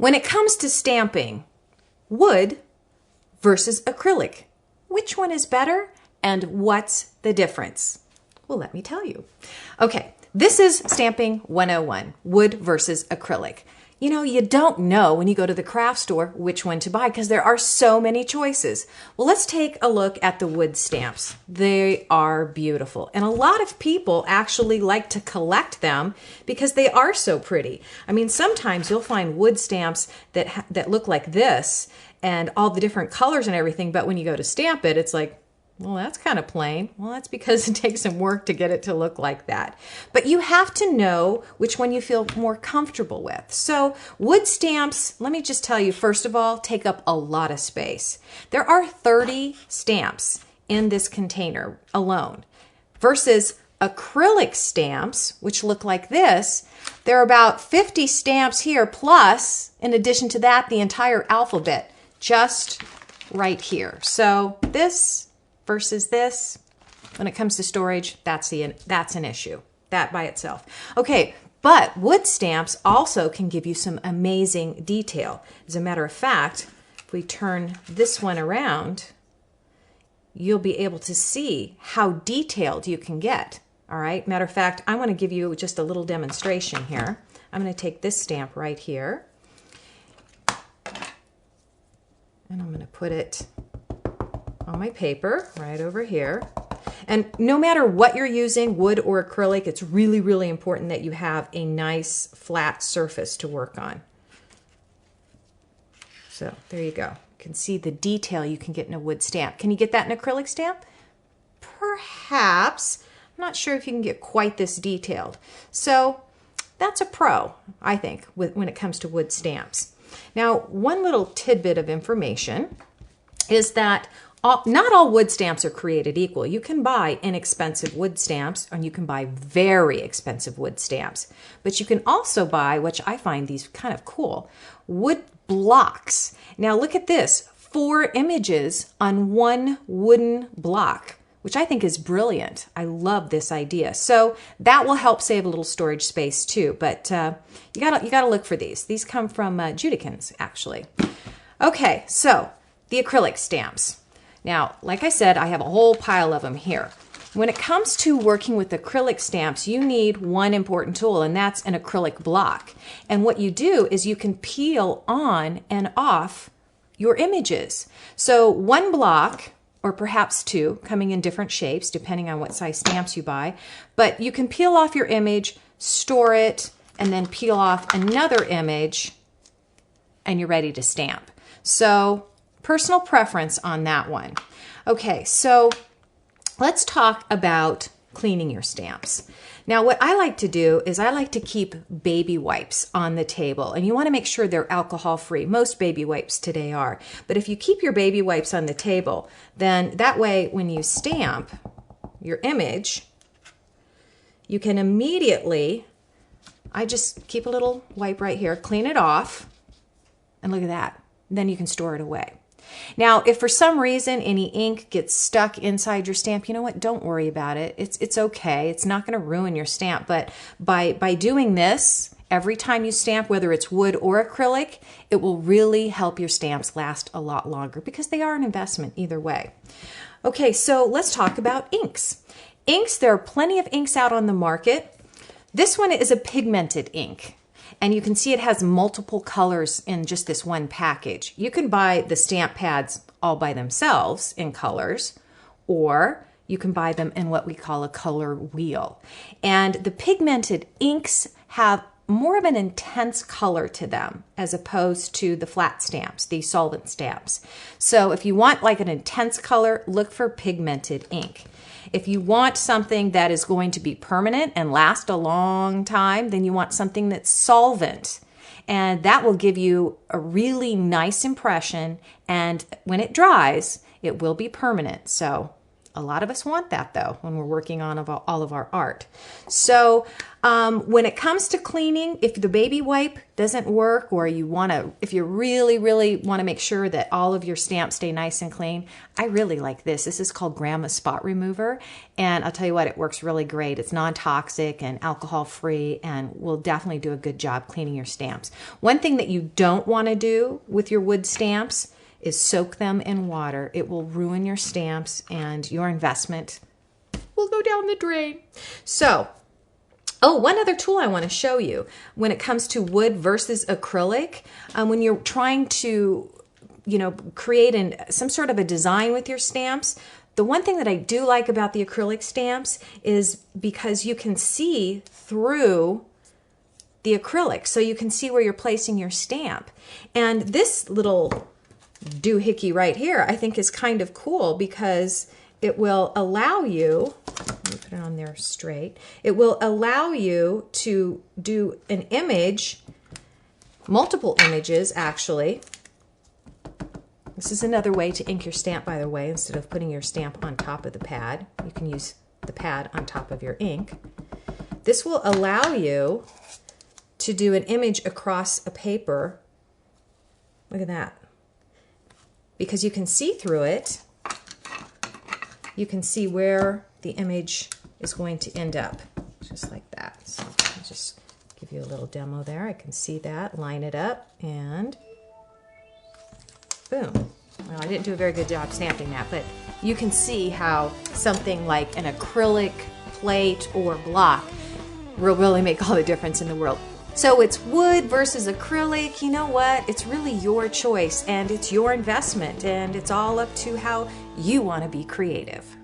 When it comes to stamping, wood versus acrylic, which one is better and what's the difference? Well, let me tell you. Okay, this is Stamping 101, wood versus acrylic. You know, you don't know when you go to the craft store which one to buy because there are so many choices. Well, let's take a look at the wood stamps. They are beautiful. And a lot of people actually like to collect them because they are so pretty. I mean, sometimes you'll find wood stamps that look like this and all the different colors and everything, but when you go to stamp it, it's like, well, that's kind of plain. Well, that's because it takes some work to get it to look like that. But you have to know which one you feel more comfortable with. So wood stamps, let me just tell you, first of all, take up a lot of space. There are 30 stamps in this container alone versus acrylic stamps, which look like this. There are about 50 stamps here, plus, in addition to that, the entire alphabet just right here. So this versus this, when it comes to storage, that's an issue, that by itself. Okay, but wood stamps also can give you some amazing detail. As a matter of fact, if we turn this one around, you'll be able to see how detailed you can get. All right, matter of fact, I want to give you just a little demonstration here. I'm going to take this stamp right here, and I'm going to put it on my paper right over here. And no matter what you're using, wood or acrylic, it's really, really important that you have a nice flat surface to work on. So there you go. You can see the detail you can get in a wood stamp. Can you get that in an acrylic stamp? Perhaps. I'm not sure if you can get quite this detailed. So that's a pro, I think, when it comes to wood stamps. Now, one little tidbit of information is that not all wood stamps are created equal. You can buy inexpensive wood stamps and you can buy very expensive wood stamps. But you can also buy, which I find these kind of cool, wood blocks. Now look at this, 4 images on one wooden block, which I think is brilliant. I love this idea. So that will help save a little storage space too. But you gotta look for these. These come from Judikins, actually. Okay, so the acrylic stamps. Now, like I said, I have a whole pile of them here. When it comes to working with acrylic stamps, you need one important tool, and that's an acrylic block. And what you do is you can peel on and off your images. So one block, or perhaps 2, coming in different shapes, depending on what size stamps you buy, but you can peel off your image, store it, and then peel off another image, and you're ready to stamp. So personal preference on that one. Okay, so let's talk about cleaning your stamps. Now, what I like to do is I like to keep baby wipes on the table, and you want to make sure they're alcohol-free. Most baby wipes today are. But if you keep your baby wipes on the table, then that way when you stamp your image, you can immediately, I just keep a little wipe right here, clean it off, and look at that. Then you can store it away. Now, if for some reason any ink gets stuck inside your stamp, you know what? Don't worry about it. It's okay. It's not going to ruin your stamp. But by doing this, every time you stamp, whether it's wood or acrylic, it will really help your stamps last a lot longer because they are an investment either way. Okay, so let's talk about inks. Inks, there are plenty of inks out on the market. This one is a pigmented ink. And you can see it has multiple colors in just this one package. You can buy the stamp pads all by themselves in colors, or you can buy them in what we call a color wheel. And the pigmented inks have more of an intense color to them as opposed to the flat stamps, the solvent stamps. So if you want like an intense color, look for pigmented ink. If you want something that is going to be permanent and last a long time, then you want something that's solvent. And that will give you a really nice impression. And when it dries, it will be permanent. So A lot of us want that though when we're working on all of our art. So when it comes to cleaning, if the baby wipe doesn't work, or if you really, really want to make sure that all of your stamps stay nice and clean, I really like this. This is called Grandma's Spot Remover. And I'll tell you what, it works really great. It's non-toxic and alcohol-free and will definitely do a good job cleaning your stamps. One thing that you don't want to do with your wood stamps is soak them in water. It will ruin your stamps and your investment will go down the drain. So, one other tool I want to show you when it comes to wood versus acrylic. When you're trying to, create some sort of a design with your stamps, the one thing that I do like about the acrylic stamps is because you can see through the acrylic, so you can see where you're placing your stamp. And this little doohickey right here, I think is kind of cool because it will allow you, let me put it on there straight, it will allow you to do an image, multiple images actually. This is another way to ink your stamp, by the way. Instead of putting your stamp on top of the pad, you can use the pad on top of your ink. This will allow you to do an image across a paper. Look at that. Because you can see through it, you can see where the image is going to end up, just like that. So I'll just give you a little demo there. I can see that, line it up, and boom. Well, I didn't do a very good job stamping that, but you can see how something like an acrylic plate or block will really make all the difference in the world. So it's wood versus acrylic. You know what? It's really your choice and it's your investment, and it's all up to how you want to be creative.